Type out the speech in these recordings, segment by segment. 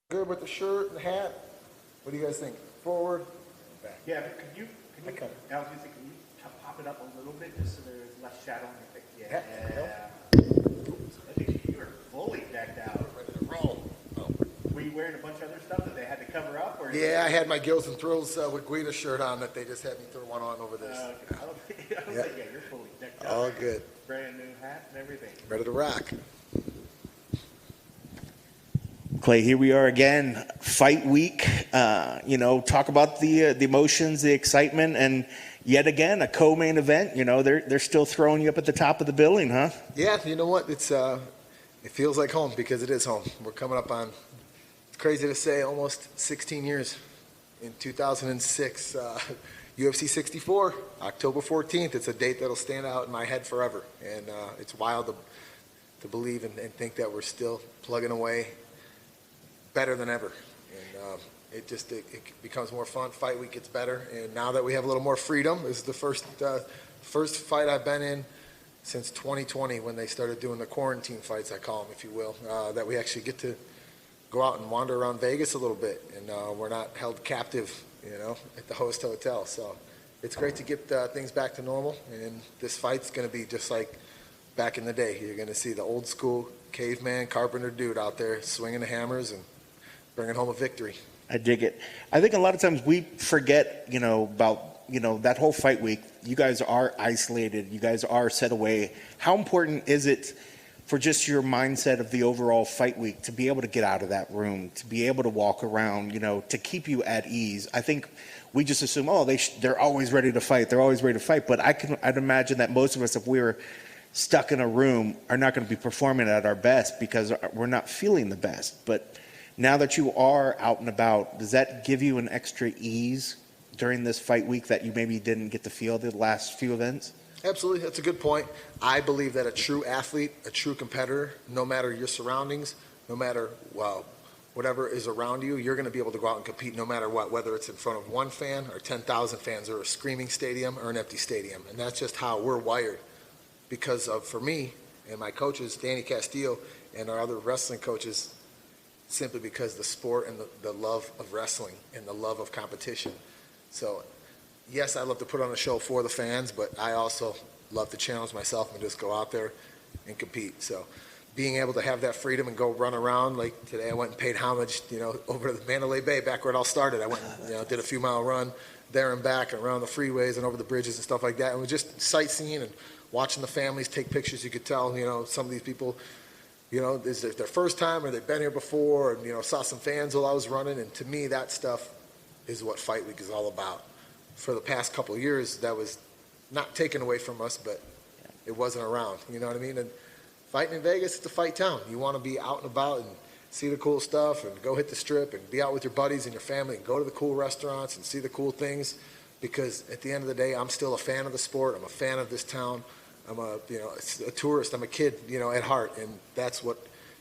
Good with the shirt and the hat? What do you guys think? Forward, back. Yeah, but can you, I was gonna say, can you pop it up a little bit just so there's less shadow on your face? Yeah. I think you were fully decked out. Ready to roll. Oh. Were you wearing a bunch of other stuff that they had to cover up? Or Yeah, I had my Gills and Thrills with Guida shirt on that they just had me throw one on over this. Okay. I was like, yeah, you're fully decked out. All good. Brand new hat and everything. Ready to rock. Clay, here we are again, fight week. Talk about the emotions, the excitement, and yet again a co-main event. They're still throwing you up at the top of the billing, huh? Yeah, you know what? It feels like home because it is home. We're coming up on, it's crazy to say, almost 16 years. In 2006, UFC 64, October 14th. It's a date that'll stand out in my head forever, and it's wild to believe and think that we're still plugging away better than ever, and it becomes more fun. Fight week gets better, and now that we have a little more freedom, this is the first fight I've been in since 2020 when they started doing the quarantine fights, I call them, if you will, that we actually get to go out and wander around Vegas a little bit, and we're not held captive, at the host hotel. So it's great to get things back to normal, and this fight's going to be just like back in the day. You're going to see the old school caveman Carpenter dude out there swinging the hammers and bringing home a victory. I dig it. I think a lot of times we forget, about, that whole fight week. You guys are isolated. You guys are set away. How important is it for just your mindset of the overall fight week to be able to get out of that room, to be able to walk around, to keep you at ease? I think we just assume, they're always ready to fight. They're always ready to fight. But I'd imagine that most of us, if we were stuck in a room, are not going to be performing at our best because we're not feeling the best. But now that you are out and about, does that give you an extra ease during this fight week that you maybe didn't get to feel the last few events? Absolutely. That's a good point. I believe that a true athlete, a true competitor, no matter your surroundings, no matter whatever is around you, you're going to be able to go out and compete no matter what, whether it's in front of one fan or 10,000 fans or a screaming stadium or an empty stadium. And that's just how we're wired because of, for me and my coaches, Danny Castillo, and our other wrestling coaches, simply because the sport and the love of wrestling and the love of competition. So, yes, I love to put on a show for the fans, but I also love to challenge myself and just go out there and compete. So, being able to have that freedom and go run around, like today I went and paid homage, over the Mandalay Bay, back where it all started. I went and, did a few mile run there and back and around the freeways and over the bridges and stuff like that. And we're just sightseeing and watching the families take pictures. You could tell, some of these people, is it their first time or they've been here before, and, saw some fans while I was running. And to me, that stuff is what Fight Week is all about. For the past couple of years, that was not taken away from us, but it wasn't around. You know what I mean? And fighting in Vegas, it's a fight town. You want to be out and about and see the cool stuff and go hit the strip and be out with your buddies and your family and go to the cool restaurants and see the cool things. Because at the end of the day, I'm still a fan of the sport. I'm a fan of this town. I'm a tourist. I'm a kid, at heart, and that's what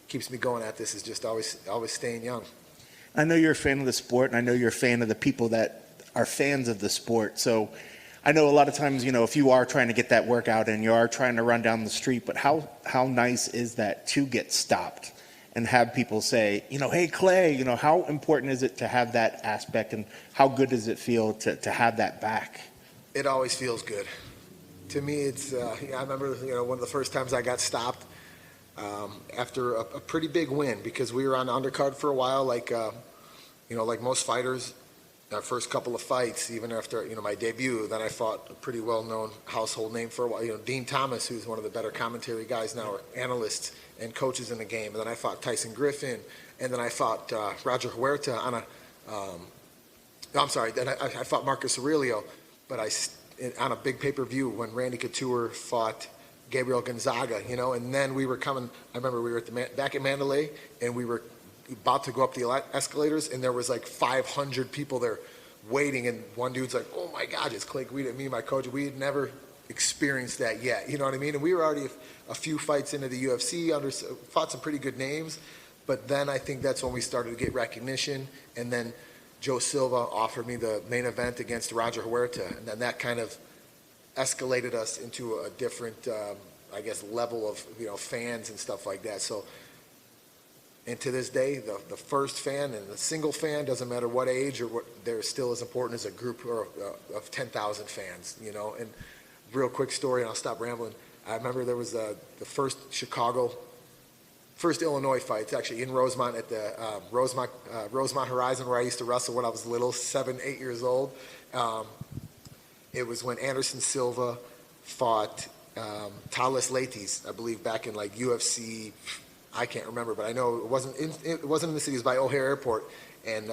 keeps me going at this. Is just always staying young. I know you're a fan of the sport, and I know you're a fan of the people that are fans of the sport. So I know a lot of times, if you are trying to get that workout and you are trying to run down the street, but how nice is that to get stopped and have people say, hey, Clay, how important is it to have that aspect, and how good does it feel to have that back? It always feels good. To me, it's, I remember, one of the first times I got stopped after a pretty big win, because we were on the undercard for a while, like most fighters, our first couple of fights, even after, my debut, then I fought a pretty well-known household name for a while, Dean Thomas, who's one of the better commentary guys now, or analysts and coaches in the game. And then I fought Tyson Griffin, and then I fought Roger Huerta on then I fought Marcus Aurelio, but on a big pay-per-view when Randy Couture fought Gabriel Gonzaga, and then we were coming, I remember we were back at Mandalay, and we were about to go up the escalators, and there was like 500 people there waiting, and one dude's like, oh my God, it's Clay Guida. Me and my coach, we had never experienced that yet, you know what I mean? And we were already a few fights into the UFC, fought some pretty good names, but then I think that's when we started to get recognition, and then Joe Silva offered me the main event against Roger Huerta, and then that kind of escalated us into a different, level of, fans and stuff like that. So And to this day, the first fan and the single fan, doesn't matter what age or what, they're still as important as a group of 10,000 fans, you know. And real quick story, and I'll stop rambling. I remember there was the first Illinois fight. It's actually in Rosemont at the Rosemont Horizon, where I used to wrestle when I was little, 7, 8 years old. It was when Anderson Silva fought Thales Leites, I believe, back in like UFC. I can't remember, but I know it wasn't in the city. It was by O'Hare Airport, and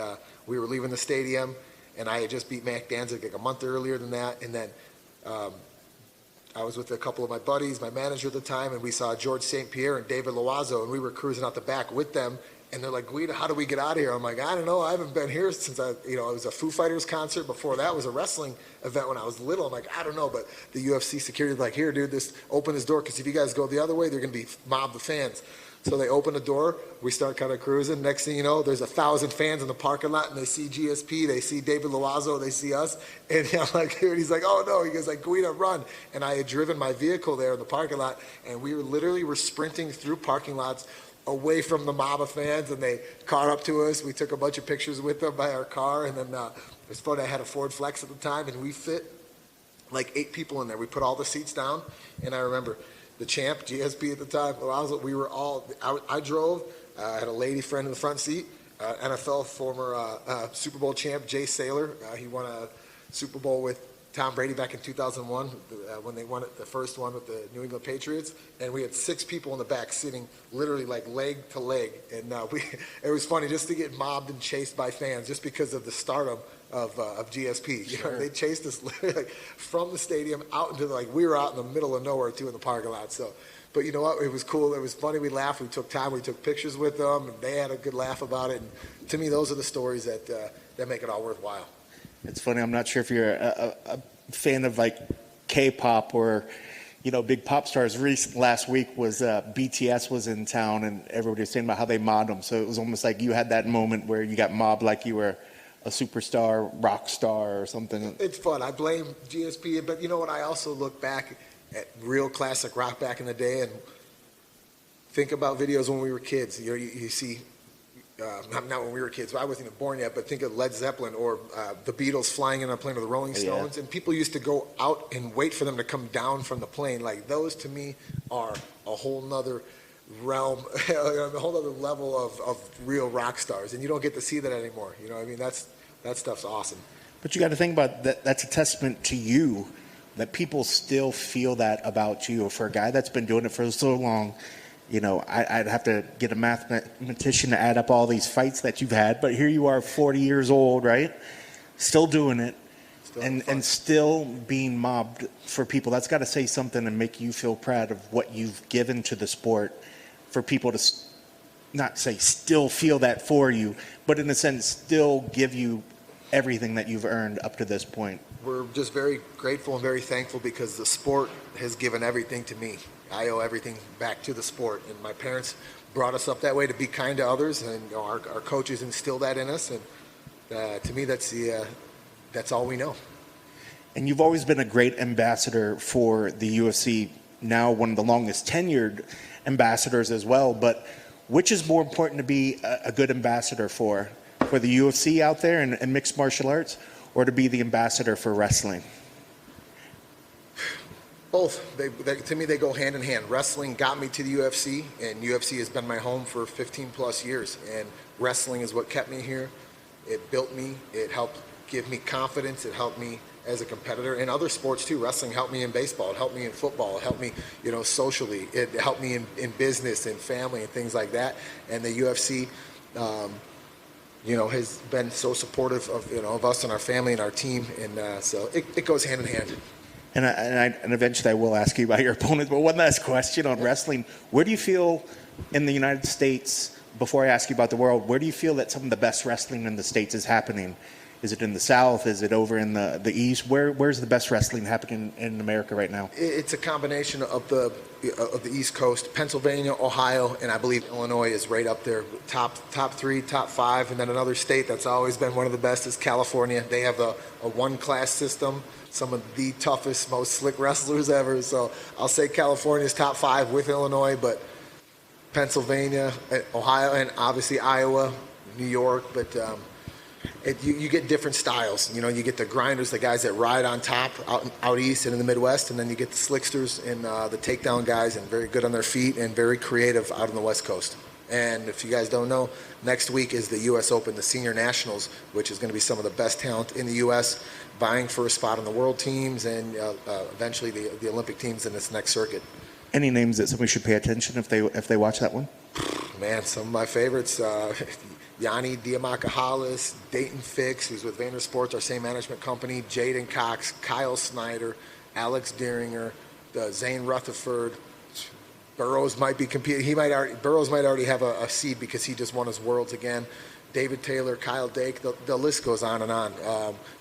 we were leaving the stadium, and I had just beat Mac Danzig like a month earlier than that, and then I was with a couple of my buddies, my manager at the time, and we saw George St. Pierre and David Loiseau, and we were cruising out the back with them, and they're like, Guida, how do we get out of here? I'm like, I don't know. I haven't been here since it was a Foo Fighters concert. Before that was a wrestling event when I was little. I'm like, I don't know. But the UFC security was like, here, dude, open this door, because if you guys go the other way, they're going to be mob the fans. So they open the door, we start kind of cruising. Next thing you know, there's 1,000 fans in the parking lot, and they see GSP, they see David Loiseau, they see us. And I'm like, dude, he's like, oh no, he goes like, Guida, run. And I had driven my vehicle there in the parking lot, and we were sprinting through parking lots away from the mob of fans, and they caught up to us. We took a bunch of pictures with them by our car, and then it was funny, I had a Ford Flex at the time, and we fit like 8 people in there. We put all the seats down, and I remember the champ, GSP at the time, we were all, I drove, I had a lady friend in the front seat, NFL former Super Bowl champ, Jay Saylor. He won a Super Bowl with Tom Brady back in 2001 when they won it, the first one with the New England Patriots. And we had 6 people in the back sitting literally like leg to leg. And it was funny just to get mobbed and chased by fans just because of the stardom of GSP. You know, they chased us literally from the stadium out into we were out in the middle of nowhere too in the parking lot. So, but you know what? It was cool. It was funny. We laughed. We took time. We took pictures with them, and they had a good laugh about it. And to me, those are the stories that make it all worthwhile. It's funny. I'm not sure if you're a fan of like K-pop or big pop stars. Last week was BTS was in town, and everybody was saying about how they mobbed them. So it was almost like you had that moment where you got mobbed like you were a superstar, rock star or something. It's fun. I blame GSP, but you know what? I also look back at real classic rock back in the day and think about videos when we were kids. You see, not when we were kids, I wasn't even born yet, but think of Led Zeppelin or the Beatles flying in on a plane with the Rolling Stones, and people used to go out and wait for them to come down from the plane. Like, those to me are a whole nother realm, a whole other level of real rock stars, and you don't get to see that anymore. You know what I mean? That stuff's awesome. But you got to think about that. That's a testament to you that people still feel that about you. For a guy that's been doing it for so long, I'd have to get a mathematician to add up all these fights that you've had, but here you are 40 years old, right? Still doing it. And still being mobbed for people. That's got to say something and make you feel proud of what you've given to the sport, for people to not say still feel that for you, but in a sense still give you everything that you've earned up to this point. We're just very grateful and very thankful because the sport has given everything to me. I owe everything back to the sport, and my parents brought us up that way to be kind to others, and our coaches instilled that in us, and to me that's all we know. And you've always been a great ambassador for the UFC, now one of the longest tenured ambassadors as well. But which is more important to be a good ambassador for the UFC out there and mixed martial arts, or to be the ambassador for wrestling? Both. To me, they go hand in hand. Wrestling got me to the UFC, and UFC has been my home for 15 plus years. And wrestling is what kept me here. It built me. It helped give me confidence. It helped me as a competitor in other sports too. Wrestling helped me in baseball. It helped me in football. It helped me, socially. It helped me in business and family and things like that. And the UFC, has been so supportive of us and our family and our team. And so it goes hand in hand. And eventually I will ask you about your opponents, but one last question on wrestling. Where do you feel in the United States, before I ask you about the world, where do you feel that some of the best wrestling in the States is happening? Is it in the South? Is it over in the East? Where's the best wrestling happening in America right now? It's a combination of the East Coast, Pennsylvania, Ohio, and I believe Illinois is right up there, top 3, top 5. And then another state that's always been one of the best is California. They have a one-class system, some of the toughest, most slick wrestlers ever. So I'll say California's top 5 with Illinois, but Pennsylvania, Ohio, and obviously Iowa, New York, but you get different styles. You know, you get the grinders, the guys that ride on top out east and in the Midwest, and then you get the slicksters and the takedown guys, and very good on their feet and very creative out on the West Coast. And if you guys don't know, next week is the U.S. Open, the Senior Nationals, which is going to be some of the best talent in the U.S. vying for a spot on the world teams and eventually the Olympic teams in this next circuit. Any names that somebody should pay attention if they watch that one? Man, some of my favorites, Yanni Diamakahalis, Dayton Fix, who's with Vayner Sports, our same management company, Jaden Cox, Kyle Snyder, Alex Deeringer, Zane Rutherford. Burroughs might be competing. Burroughs might already have a seed because he just won his Worlds again. David Taylor, Kyle Dake, the list goes on and on.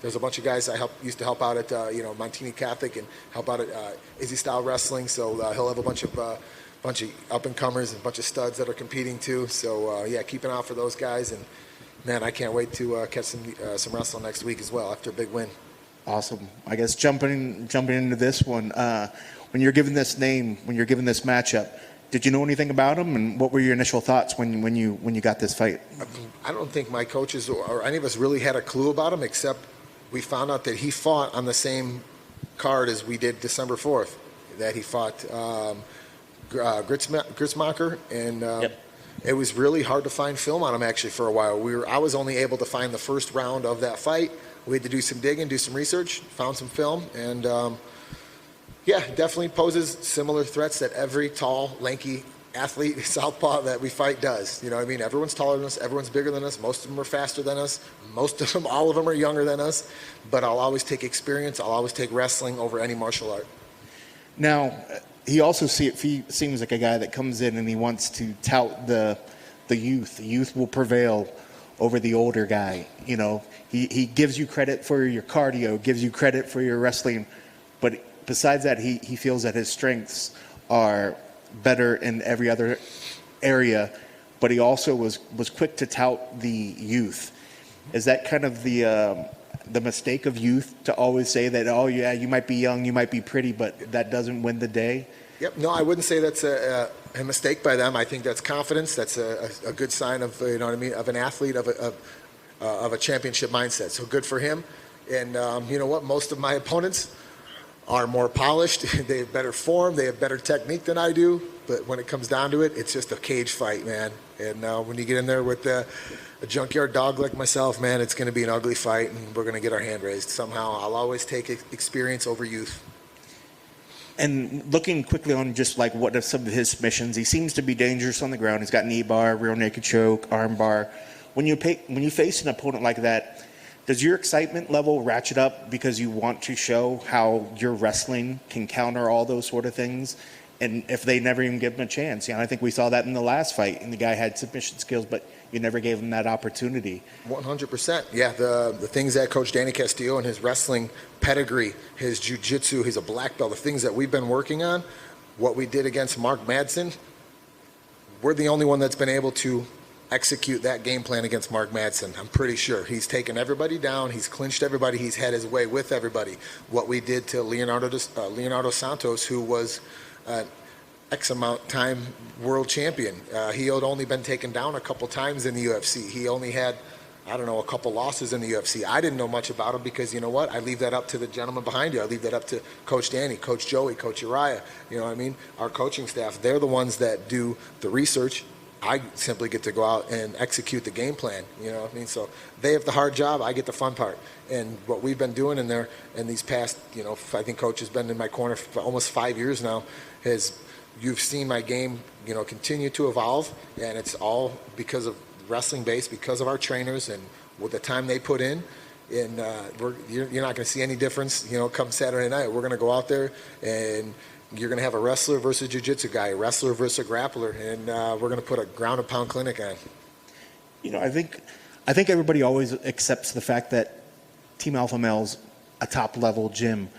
There's a bunch of guys I used to help out at Montini Catholic and help out at Izzy Style Wrestling. So he'll have a bunch of up and comers and a bunch of studs that are competing too. So yeah, keep an eye out for those guys. And man, I can't wait to catch some wrestling next week as well after a big win. Awesome. I guess jumping into this one, when you're given this name, when you're given this matchup, did you know anything about him, and what were your initial thoughts when you got this fight? I don't think my coaches or any of us really had a clue about him, except we found out that he fought on the same card as we did December 4th. That he fought Gritzmacher, and Yep. It was really hard to find film on him actually for a while. I was only able to find the first round of that fight. We had to do some digging, do some research, found some film, and yeah, definitely poses similar threats that every tall, lanky athlete, southpaw that we fight does. You know what I mean? Everyone's taller than us, everyone's bigger than us, most of them are faster than us, most of them, all of them are younger than us, but I'll always take experience, I'll always take wrestling over any martial art. Now, he also seems like a guy that comes in and he wants to tout the youth. The youth will prevail over the older guy. You know, he gives you credit for your cardio, gives you credit for your wrestling, but besides that, he feels that his strengths are better in every other area, but he also was quick to tout the youth. Is that kind of the mistake of youth, to always say that, oh yeah, you might be young, you might be pretty, but that doesn't win the day? Yep. No, I wouldn't say that's a mistake by them. I think that's confidence. That's a good sign of, you know what I mean, of an athlete, of a championship mindset. So good for him. And you know what? Most of my opponents are more polished. They have better form. They have better technique than I do. But when it comes down to it, it's just a cage fight, man. And when you get in there with a junkyard dog like myself, man, it's going to be an ugly fight, and we're going to get our hand raised. Somehow, I'll always take experience over youth. And looking quickly on just like what are some of his submissions, he seems to be dangerous on the ground. He's got knee bar, rear naked choke, arm bar. When you face an opponent like that, does your excitement level ratchet up because you want to show how your wrestling can counter all those sort of things? And if they never even give him a chance, I think we saw that in the last fight, and the guy had submission skills, but you never gave him that opportunity. 100%. Yeah, the things that Coach Danny Castillo and his wrestling pedigree, his jiu-jitsu, he's a black belt, the things that we've been working on, what we did against Mark Madsen, we're the only one that's been able to execute that game plan against Mark Madsen. I'm pretty sure. He's taken everybody down. He's clinched everybody. He's had his way with everybody. What we did to Leonardo Santos, who was X amount time world champion. He had only been taken down a couple times in the UFC. He only had, I don't know, a couple losses in the UFC. I didn't know much about him because, you know what? I leave that up to the gentleman behind you. I leave that up to Coach Danny, Coach Joey, Coach Uriah. You know what I mean? Our coaching staff, they're the ones that do the research. I simply get to go out and execute the game plan. You know what I mean? So they have the hard job. I get the fun part. And what we've been doing in there in these past, I think Coach has been in my corner for almost 5 years now, you've seen my game, continue to evolve, and it's all because of wrestling base, because of our trainers and with the time they put in. And you're not going to see any difference, come Saturday night. We're going to go out there, and you're going to have a wrestler versus jiu-jitsu guy, a wrestler versus a grappler, and we're going to put a ground and pound clinic on. I think everybody always accepts the fact that Team Alpha Male's a top-level gym,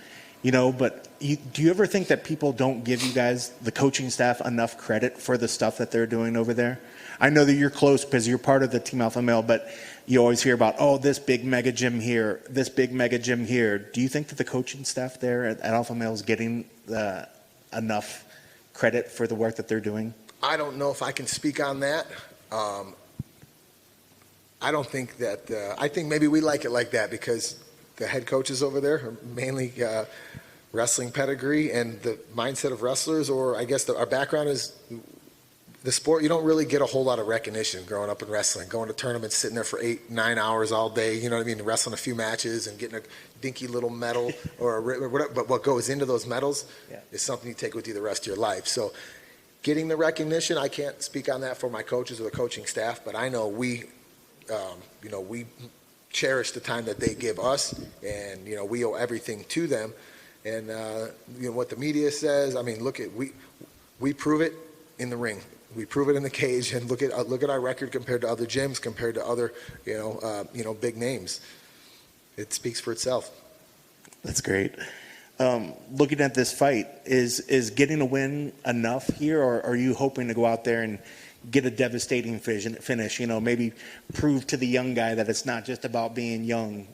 but do you ever think that people don't give you guys, the coaching staff, enough credit for the stuff that they're doing over there? I know that you're close because you're part of the Team Alpha Male, but you always hear about, this big mega gym here, this big mega gym here. Do you think that the coaching staff there at Alpha Male is getting enough credit for the work that they're doing? I don't know if I can speak on that. I don't think that, I think maybe we like it like that because the head coaches over there are mainly wrestling pedigree and the mindset of wrestlers, or I guess our background is the sport. You don't really get a whole lot of recognition growing up in wrestling, going to tournaments, sitting there for 8-9 hours all day, you know what I mean, wrestling a few matches and getting a dinky little medal or whatever. But what goes into those medals is something you take with you the rest of your life. So getting the recognition, I can't speak on that for my coaches or the coaching staff, but I know we cherish the time that they give us, and we owe everything to them. And what the media says, I mean, look at we prove it in the ring, we prove it in the cage, and look at our record compared to other gyms, compared to other big names. It speaks for itself. That's great. Looking at this fight, is getting a win enough here, or are you hoping to go out there and get a devastating finish, maybe prove to the young guy that it's not just about being young,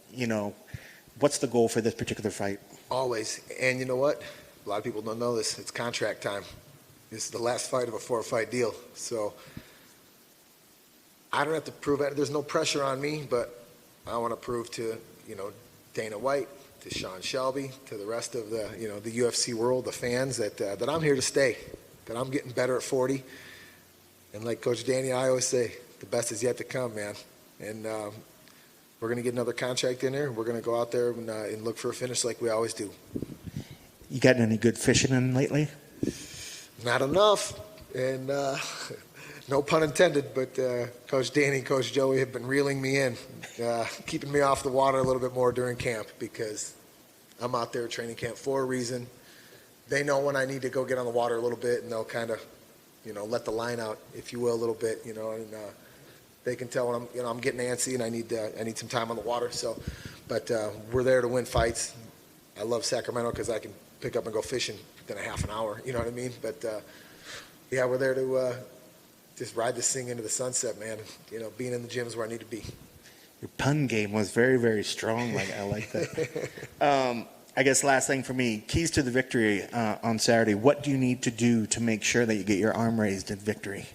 what's the goal for this particular fight? Always. And you know what? A lot of people don't know this. It's contract time. This is the last fight of a 4-fight deal. So I don't have to prove it. There's no pressure on me, but I want to prove to, Dana White, to Sean Shelby, to the rest of the, the UFC world, the fans, that I'm here to stay, that I'm getting better at 40. And like Coach Danny, I always say, the best is yet to come, man. And we're going to get another contract in there. We're going to go out there and look for a finish like we always do. You gotten any good fishing in lately? Not enough. And no pun intended, but Coach Danny and Coach Joey have been reeling me in, keeping me off the water a little bit more during camp, because I'm out there training camp for a reason. They know when I need to go get on the water a little bit, and they'll kind of let the line out, if you will, a little bit, and they can tell when I'm getting antsy and I need some time on the water. So, but we're there to win fights. I love Sacramento because I can pick up and go fishing within a half an hour. You know what I mean? But yeah, we're there to just ride this thing into the sunset, man. Being in the gym is where I need to be. Your pun game was very, very strong. I like that. I guess last thing for me, keys to the victory on Saturday. What do you need to do to make sure that you get your arm raised in victory?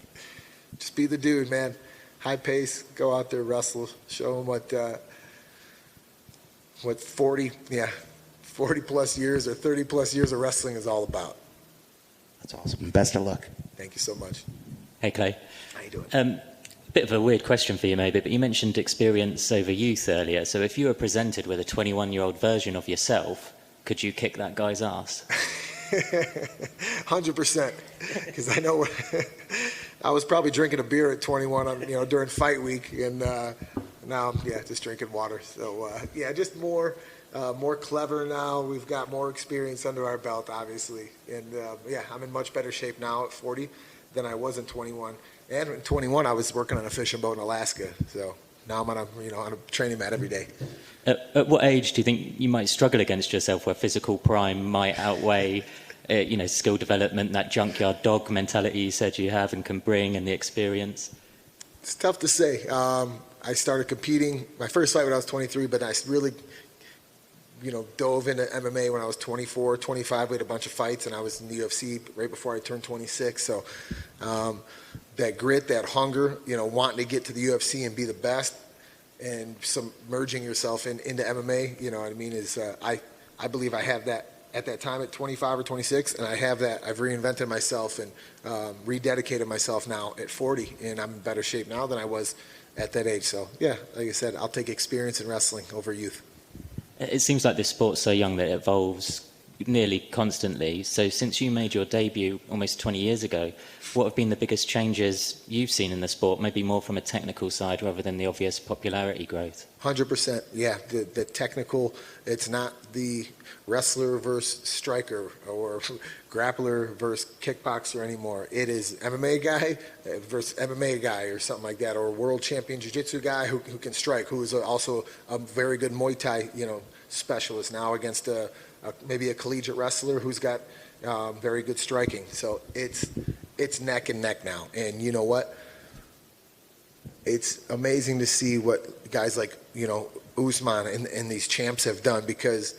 Just be the dude, man. High pace, go out there, wrestle, show them what 40 plus years or 30 plus years of wrestling is all about. That's awesome. Best of luck. Thank you so much. Hey, Clay. How you doing? Bit of a weird question for you maybe, but you mentioned experience over youth earlier. So if you were presented with a 21-year-old version of yourself, could you kick that guy's ass? 100%. Because I know I was probably drinking a beer at 21 during fight week, and now I'm just drinking water. So just more clever now. We've got more experience under our belt, obviously. And I'm in much better shape now at 40 than I was in 21. And in 21, I was working on a fishing boat in Alaska. So now I'm on a training mat every day. At what age do you think you might struggle against yourself, where physical prime might outweigh, skill development, that junkyard dog mentality you said you have and can bring, and the experience? It's tough to say. I started competing my first fight when I was 23, but I really, dove into MMA when I was 24, 25. We had a bunch of fights, and I was in the UFC right before I turned 26. So that grit, that hunger, wanting to get to the UFC and be the best, and submerging yourself into MMA, what I mean, is I believe I have that at that time at 25 or 26, and I have that. I've reinvented myself and rededicated myself now at 40, and I'm in better shape now than I was at that age. So, like I said, I'll take experience in wrestling over youth. It seems like this sport's so young that it evolves nearly constantly. So since you made your debut almost 20 years ago, what have been the biggest changes you've seen in the sport, maybe more from a technical side rather than the obvious popularity growth? 100%, yeah. The technical, it's not the wrestler versus striker or grappler versus kickboxer anymore. It is MMA guy versus MMA guy or something like that, or world champion jiu-jitsu guy who can strike, who is also a very good Muay Thai, specialist now against maybe a collegiate wrestler who's got very good striking. So it's neck and neck now. And you know what? It's amazing to see what guys like, Usman and these champs have done, because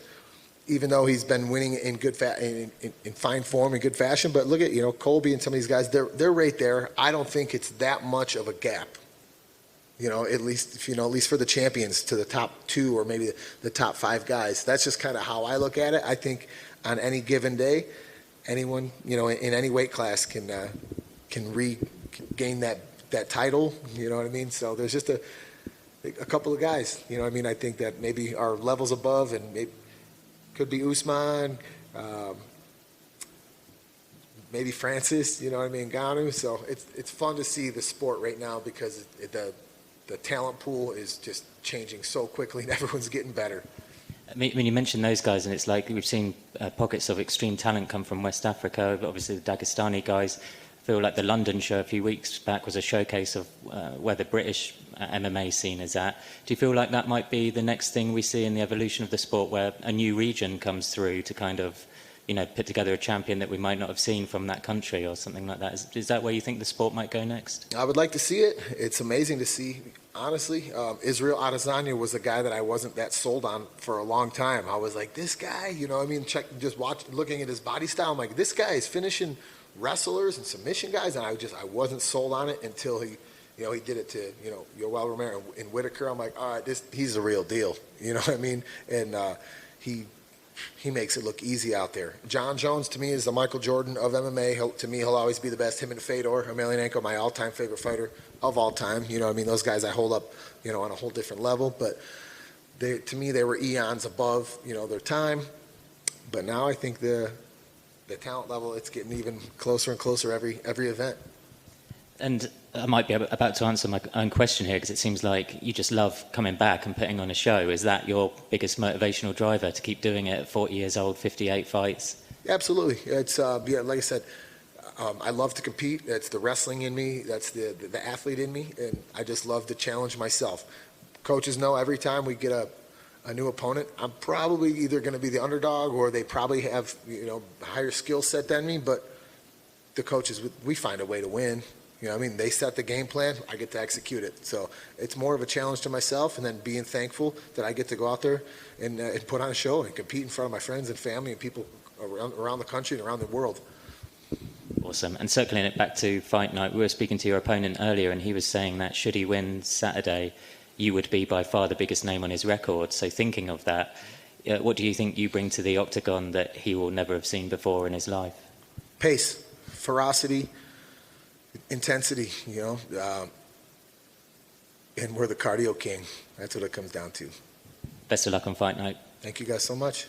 even though he's been winning in in fine form and good fashion. But look at, Colby and some of these guys, they're right there. I don't think it's that much of a gap. At least for the champions, to the top 2 or maybe the top 5 guys. That's just kind of how I look at it. I think on any given day, anyone, in any weight class can regain that title. You know what I mean? So there's just a couple of guys. I think that maybe are levels above, and maybe could be Usman, maybe Francis. Ngannou. So it's fun to see the sport right now, because the talent pool is just changing so quickly, and everyone's getting better. I mean, you mentioned those guys, and it's like we've seen pockets of extreme talent come from West Africa. Obviously, the Dagestani guys. I feel like the London show a few weeks back was a showcase of where the British MMA scene is at. Do you feel like that might be the next thing we see in the evolution of the sport, where a new region comes through to kind of, put together a champion that we might not have seen from that country or something like that? Is that where you think the sport might go next? I would like to see it. It's amazing to see, honestly. Israel Adesanya was a guy that I wasn't that sold on for a long time. I was like, this guy, looking at his body style, I'm like, this guy is finishing wrestlers and submission guys, and I wasn't sold on it until he did it to, Yoel Romero and Whitaker. I'm like, all right, he's the real deal. You know what I mean? And he makes it look easy out there. John Jones, to me, is the Michael Jordan of MMA. He'll always be the best. Him and Fedor Emelianenko, my all-time favorite fighter of all time. Those guys I hold up, on a whole different level. But to me, they were eons above, their time. But now I think the talent level, it's getting even closer and closer every event. And I might be about to answer my own question here, because it seems like you just love coming back and putting on a show. Is that your biggest motivational driver, to keep doing it at 40 years old, 58 fights? Absolutely. It's like I said, I love to compete. That's the wrestling in me. That's the athlete in me, and I just love to challenge myself. Coaches know every time we get a new opponent, I'm probably either going to be the underdog, or they probably have a higher skill set than me. But the coaches, we find a way to win. They set the game plan, I get to execute it. So it's more of a challenge to myself, and then being thankful that I get to go out there and put on a show and compete in front of my friends and family and people around the country and around the world. Awesome. And circling it back to fight night, we were speaking to your opponent earlier, and he was saying that should he win Saturday, you would be by far the biggest name on his record. So thinking of that, what do you think you bring to the octagon that he will never have seen before in his life? Pace, ferocity, intensity, and we're the cardio king. That's what it comes down to. Best of luck on fight night. Thank you guys so much.